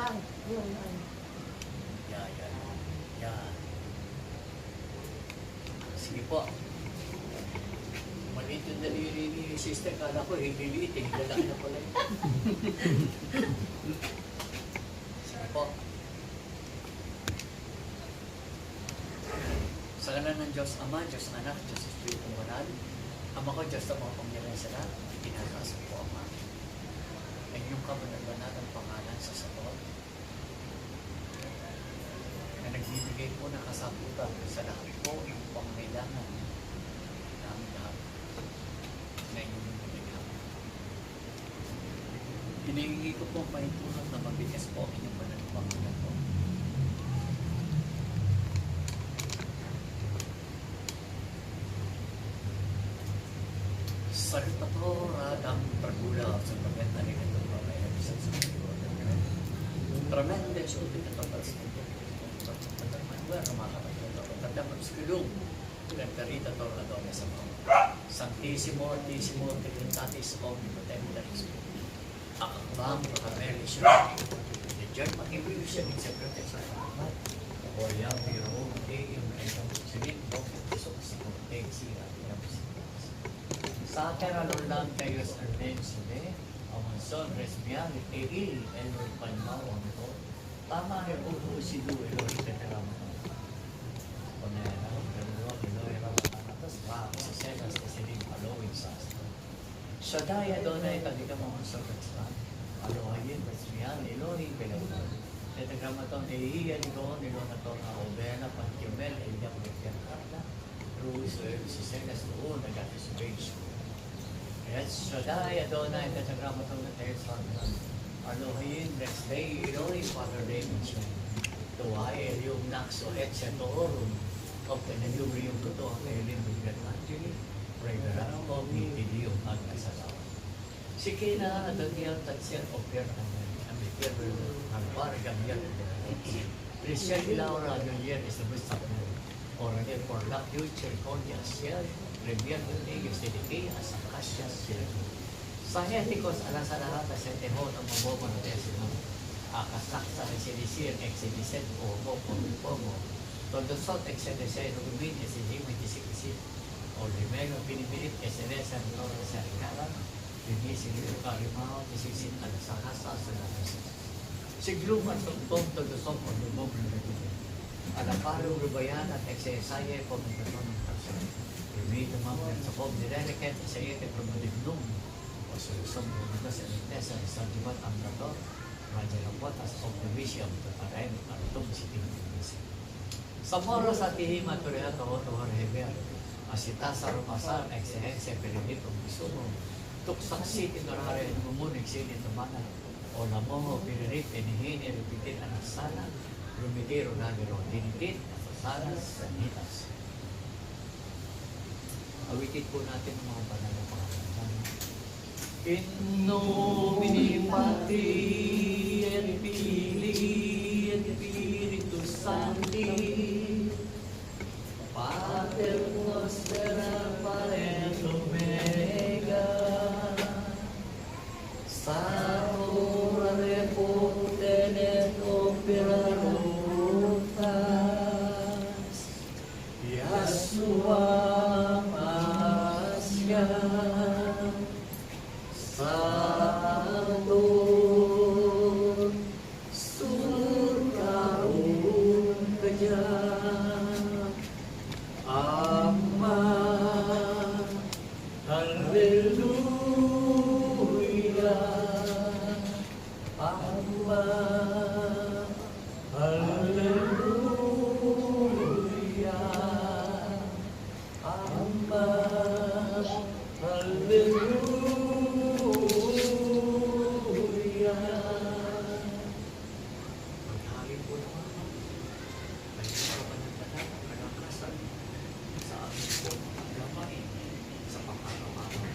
Yan. Yun, yan. Yan, yan. Yan. Sige po. Maliit yung daliri ni sister. Kala ko, hindi liit. Lalaki na pala. Sige po. Sa ngalan ng Diyos Ama, Diyos Anak, Diyos Espiritu Banal, Ama ko, Diyos na mga pangyarihan sa lahat, pinagkasap po, Ama. Ang iyong kabanal-banal pangalan sa sagot na nagbibigay po ng kasabutan sa lahat po yung pangailangan namin lahat na inyong binigyan. Hinihingi ko po ang pahitungan na mabigas po ang inyong pananampagan po. Salutator Adam Pragula sa pagkenta ni Ito Pamaya sa tremendous ulit na tapos nito. Pagkakamanuwa na makakapagkita. Pagkakamanuwa sa kilong pinagkarita to na doon sa mga Santisimo, Antissimo, Trinitatis, Omnipotentatis. Akakbang, Makarelis, Diyan mag-ibig siya ng Secretary sa Pagkakat. O yung biro, yung sige, gusto ko sa kontek siya. Sa akin alulang kayo sa Ardensibe, ang son resbiyan, il, el palmawan ko. Tama na po si Louie, Lori Peterama. O na yan, ang gano'n, Lori Ramanatas, sa Senas, kasi din palawin sa asta. Sa daya doon ay talaga mga son resbiyan. Alohayin, resbiyan, Lori Peterama. Peterama itong iiyan ko, nilong na ito na Obena, Pantiumel, Elia, Peterama. Ruiz, si Senas doon, nag-atisipation. Yes, Shaddai, Adonai, Tetragramatong na tayo sa akin. Alohayin, next day, Iloi, Father David siya. Tuwai, Elium Naxo, Etsia, Toorum. O pinalium yung totoo, Elium Vigratantili. Pregarang o Mitilium, Agkasalawa. Sikina, Adagyan, Tatsyan, Oper, Amikir, Agbargam, Yan. Christian Ilaura, Adonyer, is the best of them. Orangir, Porlak, Yuchir, Konya, Siya, Premier Munigil, Sidiki, Asakasya, Sirgi. Sa hetikos, alas sa lahat, sa teho ng mabobo na tesino. Akasaksa, Silisir, Exedisent, Obo, Pomo. Tondosot, Exedisent, Rubin, Esidimi, Tisikisi. O Limeno, Pinipilit, Esenesa, Nora, Sarikaran. Linisin, Karimao, Tisisin, Alasakasa, Salakas. Sigluman, Tong, Tondosot, o Lumob, Lumob. Alaparo, Rubayan, at Exesaye, Komentaton, ng Person. Rumito mga sa Bob Nileliket sa iyete promotiblum o solusong dito sa Nitesa sa Dibat Ambrator Raja Lapotas of the Vision to Parain Artum City Nitesa sa moro sa Tihima Tureato Otto Heber Asita sa Rumasar Excellenza Perenito Bisumo Tuksak City Norare Mumunig City Tumana o Lamoho Pirerit Enihini Repitin Anasana Rumitiro Nagiro Dinitit Asasanas Sanitas. Awitin po natin ang mga banal na pangalan. In nomine Patri et Filii et Spiritus Sancti. Pater noster et Omega. Sancta repute et operarutas. Yasua Satur surgaun kejam Amma Haleluya Amma Haleluya Amma Haleluya Maghari po naman may harapan ng tatat at kalakasan sa amin po ang gamay sa pangaraw-araw.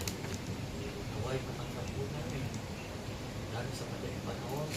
Naway matanggap po namin lalo sa madaling panahon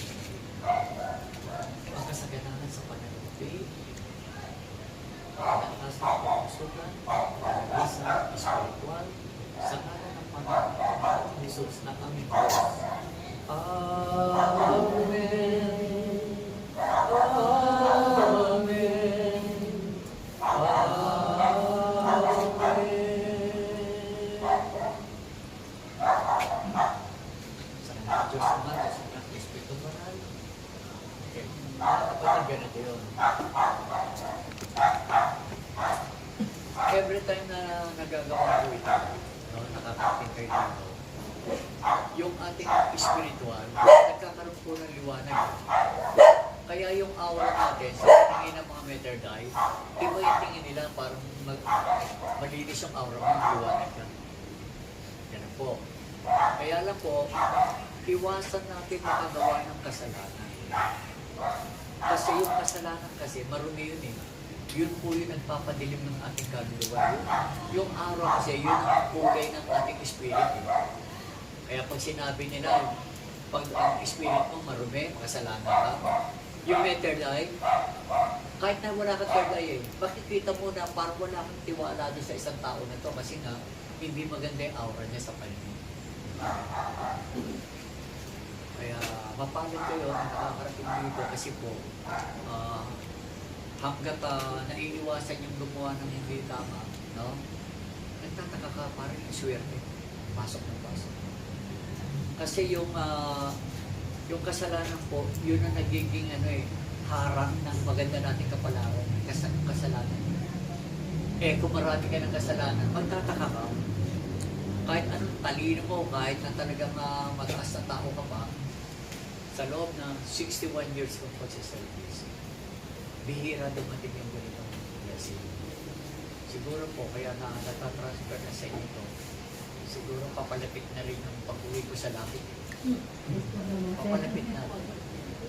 Mga kapatid, ganito yun. Every time na nagagawa ko ito, no, nakakating kayo dito, yung ating spiritual, nagkakaroon po ng liwanag. Kaya yung aura natin, sa tingin ng mga meter die, iba yung tingin nila parang malinis yung aura mo, liwanag ka. Ganun po. Kaya lang po, iwasan natin makagawa ng kasalanan. Kasi yung kasalanan kasi, marumi yun eh. Yun po yung nagpapadilim ng ating kaluluwa. Yung araw kasi, yun ang pugay ng ating spirit. Eh. Kaya pag sinabi nila, pag ang spirit mo marumi, makasalanan ka. Yung may third eye, kahit na wala kang third eye eh, makikita mo na parang wala kang tiwala doon sa isang tao na to kasi nga, hindi maganda yung aura niya sa paligid. Kaya mapalad kayo na nakakarating dito kasi po, hanggat naiiwasan yung gumawa ng hindi tama, no? Nagtataka ka parang yung swerte. Pasok ng pasok. Kasi yung kasalanan po, yun ang nagiging harang ng maganda nating kapalaran, kasalanan. Eh kung marami ka ng kasalanan, magtataka ka. Kahit anong talino mo, kahit na talagang mataas na tao ka pa, sa loob ng 61 years kong pagsiservice, bihira dumating yung ganitong blessing. Siguro po, kaya natatransfer na sa inyo, siguro papalapit na rin yung pag-uwi ko sa langit. Papalapit na.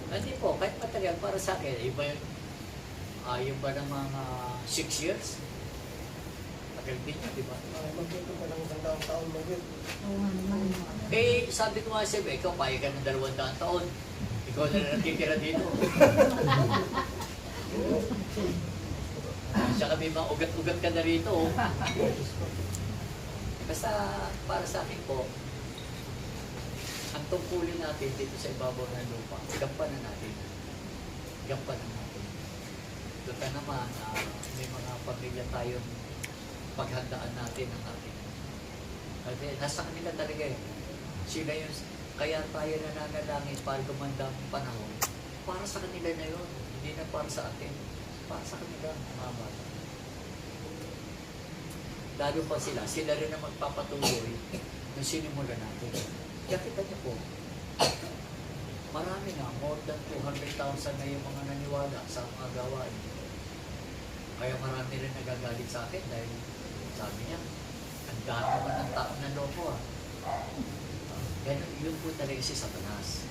Hindi po, kahit matagal para sa akin, iba yung ba ng mga 6 years? Tagal din yun, di ba? Magkito pa lang isang taon mag-wait. Eh, sabi ko nga sa'yo, ikaw payag ka ng 200 taon. Ikaw na nakikira dito. Siya kami mga ugat-ugat ka na rito. Basta para sa akin po, ang tungkulin natin dito sa ibabaw ng lupa, gampanan natin. Gampanan natin. Doon naman, may mga pamilya tayong paghandaan natin ang ating. Kasi nasa kanila talaga eh. Sila yung, kaya tayo nananalangin para gumanda ang panahon. Para sa kanila na yun. Hindi na para sa atin. Para sa kanila, mga bata. Lalo pa sila rin ang magpapatuloy nung sinimula natin. Kaya kita niyo po, marami na, more than 200,000 na yung mga naniwala sa mga gawain. Kaya marami rin nagagalit sa akin dahil sabi niya, ang dami naman ng tao na loko ah. Yun po talaga si Satanas.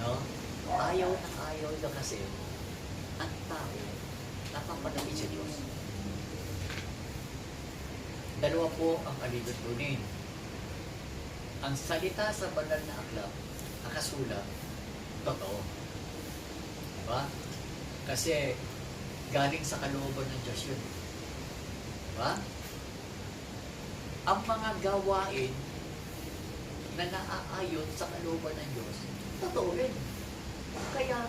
No? Ayaw na kasi ang tao napapalapit sa Diyos. Dalawa po ang aligot-lunin. Ang salita sa banal na aklat, nakasulat, totoo. Diba? Kasi galing sa kalooban ng Diyos yun. Diba? Ang mga gawain na naaayon sa kalooban ng Diyos, totoo rin. Kaya,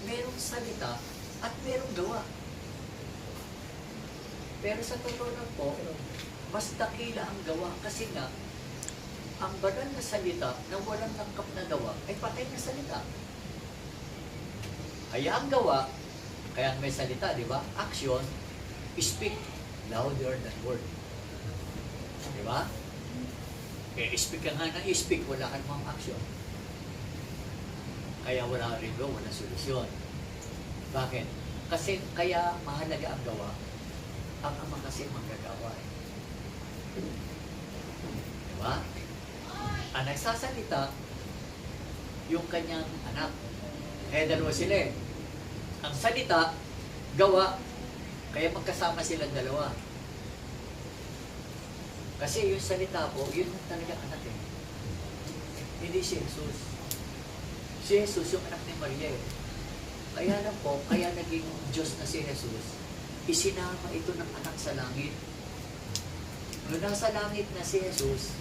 merong salita at merong gawa. Pero sa totoo na po, mas dakila ang gawa kasi nga, ang banal na salita na walang tangkap na gawa ay patay na salita. Kaya ang gawa, kaya may salita, di ba? Action, speak louder than word. Di ba? Kaya speak ka nga ng speak, wala ka namang action. Kaya wala rin go, wala solusyon. Bakit? Kasi kaya mahalaga ang gawa, ang ama kasi manggagawa. Di ba? Ang nagsasalita, yung kanyang anak. Kaya dalawa sila eh. Ang salita, gawa, kaya magkasama silang dalawa. Kasi yung salita po, yun talaga anak eh. Hindi si Jesus. Si Jesus yung anak ni Maria eh. Kaya lang po, kaya naging Diyos na si Jesus, isinama ito ng anak sa langit. Nung nasa langit na si Jesus,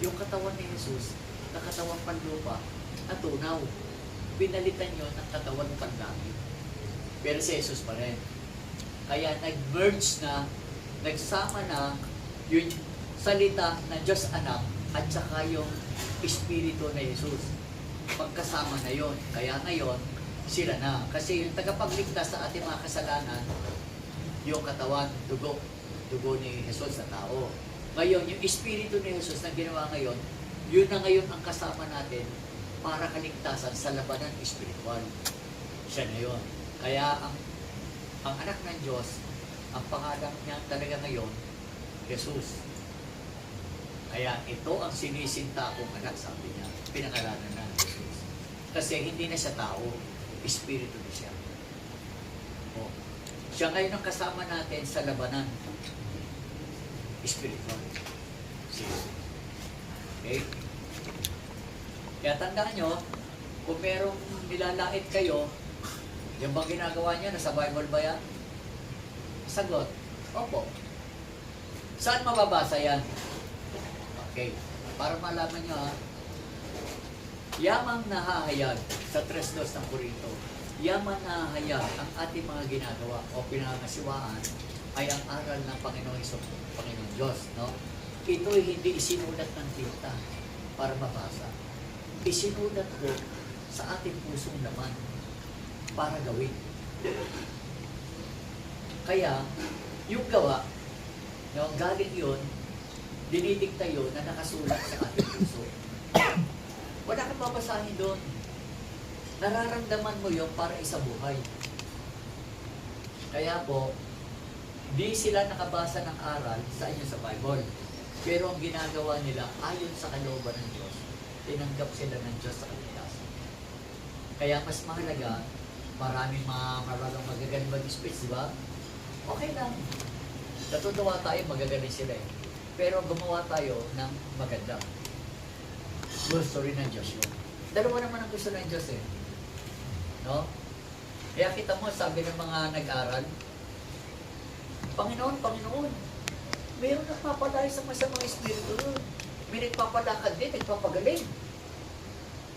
yung katawan ni Jesus, na katawan panlupa, natunaw. Pinalitan nyo ng katawan panlangit. Pero si Jesus pa rin. Kaya nag-merge na, nagsama na yung salita ng Diyos anak at saka yung Espiritu na Jesus. Pagkasama na yon. Kaya ngayon, sila na. Kasi yung tagapagligtas sa ating mga kasalanan, yung katawan, dugo ni Jesus sa tao. Ngayon, yung Espiritu ni Jesus na ginawa ngayon, yun na ngayon ang kasama natin para kaligtasan sa labanan espiritual. Siya na yun. Kaya ang anak ng Diyos, ang pangalan niya talaga ngayon, Jesus. Kaya ito ang sinisinta kong anak, sabi niya. Pinangalanan na Jesus. Kasi hindi na siya tao, Espiritu na siya. O, siya ngayon ang kasama natin sa labanan spiritual. Okay? Kaya tandaan nyo, kung merong nilalait kayo, yung bang ginagawa niya, nasa Bible ba yan? Sagot, opo. Saan mababasa yan? Okay, para malaman nyo ha, yamang nahahayag sa 3:2 ng Korinto, yaman nahahayag ang ating mga ginagawa o pinangangasiwaan ay ang aral ng Panginoon Diyos, no? Ito'y hindi isinulat ng tinta para mabasa. Isinulat ko sa ating pusong laman para gawin. Kaya, yung gawa, no, galing yun, dinidikta yun na nakasulat sa ating puso. Wala kang babasahin doon. Nararamdaman mo yun para isabuhay. Kaya po, di sila nakabasa ng aral sa inyo sa Bible. Pero ang ginagawa nila, ayon sa kalooban ng Diyos, tinanggap sila ng Diyos sa kaligtasan. Kaya mas mahalaga, maraming marunong magagaling mag-speech, di ba? Okay lang. Natutuwa tayo, magagaling sila eh. Pero gumawa tayo ng maganda. Gusto rin ng Diyos yun. Dalawa naman ang gusto ng Diyos eh. No? Kaya kita mo, sabi ng mga nag-aral, Panginoon, mayroon nagpapalay sa masamang espiritu. May nagpapalakad din, nagpapagaling.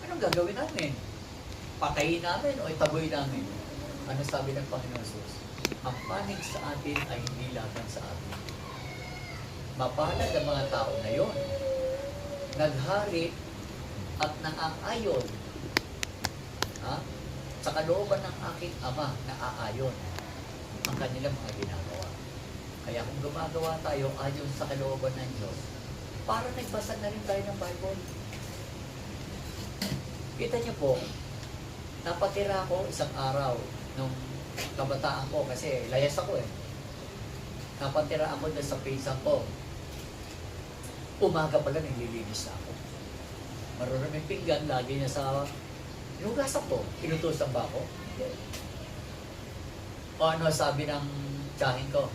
Anong gagawin namin? Patayin namin o itaboy namin? Ano sabi ng Panginoon Jesus? Ang panig sa atin ay hindi laban sa atin. Mapalad ang mga tao na yon. Naghari at naaayon sa kalooban ng aking Ama na aayon ang kanilang mga ginagawa. Kaya kung gumagawa tayo ayon sa kalooban ng Diyos, para nagbasa na rin tayo ng Bible. Kita niyo po, napatira ko isang araw nung kabataan ko kasi layas ako eh. Napatira ako doon sa pinsan ko. Umaga pala naglilinis na ako. Marunong may pinggan, lagi niya sa inugasan ko. Inutusan ba ako? O ano sabi ng tiyahin ko?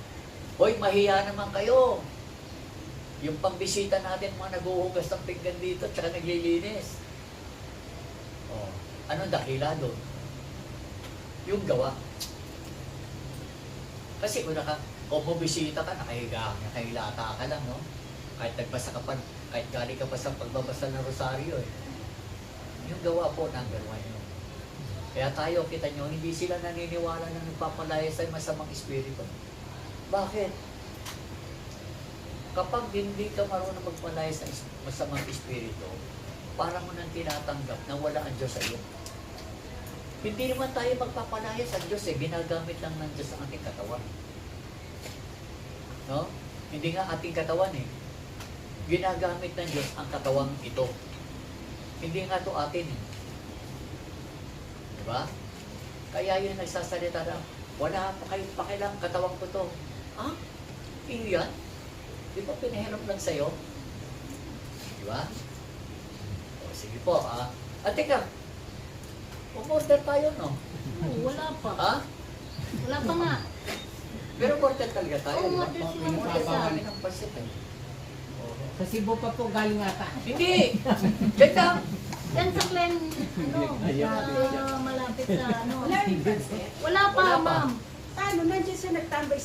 Hoy, mahiya naman kayo. Yung pambisita natin, mga naguhugas ng pinggan dito, tsaka naglilinis. O, anong dakila doon? Yung gawa. Kasi kung bumibisita ka, nakahilata ka lang, no? Kahit nagbasa ka pa, kahit galing ka pa sa pagbabasa ng rosaryo, eh. Yung gawa po, number 1 yun. Kaya tayo, kita nyo, hindi sila naniniwala na nagpapalaya sa masamang espiritu. Bakit? Kapag hindi ka marunong magpalaya sa masamang espiritu, para mo nang tinatanggap na wala ang Diyos sa iyo. Hindi naman tayo magpapalaya sa Diyos eh, ginagamit lang ng Diyos ang ating katawan. No? Hindi nga ating katawan eh. Ginagamit ng Diyos ang katawang ito. Hindi nga ito atin eh. Diba? Kaya yun nagsasalita na, wala pa kayong pakilang katawang ko to. Ah? Iyo yan? Di ba pinahiram lang sa'yo? Diba? O sige po, At teka, umorder tayo, no? Wala pa. Ha? Wala pa nga. Pero order talaga tayo. Oo, diba? order sila. Order sa amin ng pasit eh. Sa Cebu pa po galing ata. Hindi! Diyan lang! Yan sa Glen, malapit sa, Wala rin Wala pa, Wala pa. ma'am. Ano, nandiyan siya nagtambay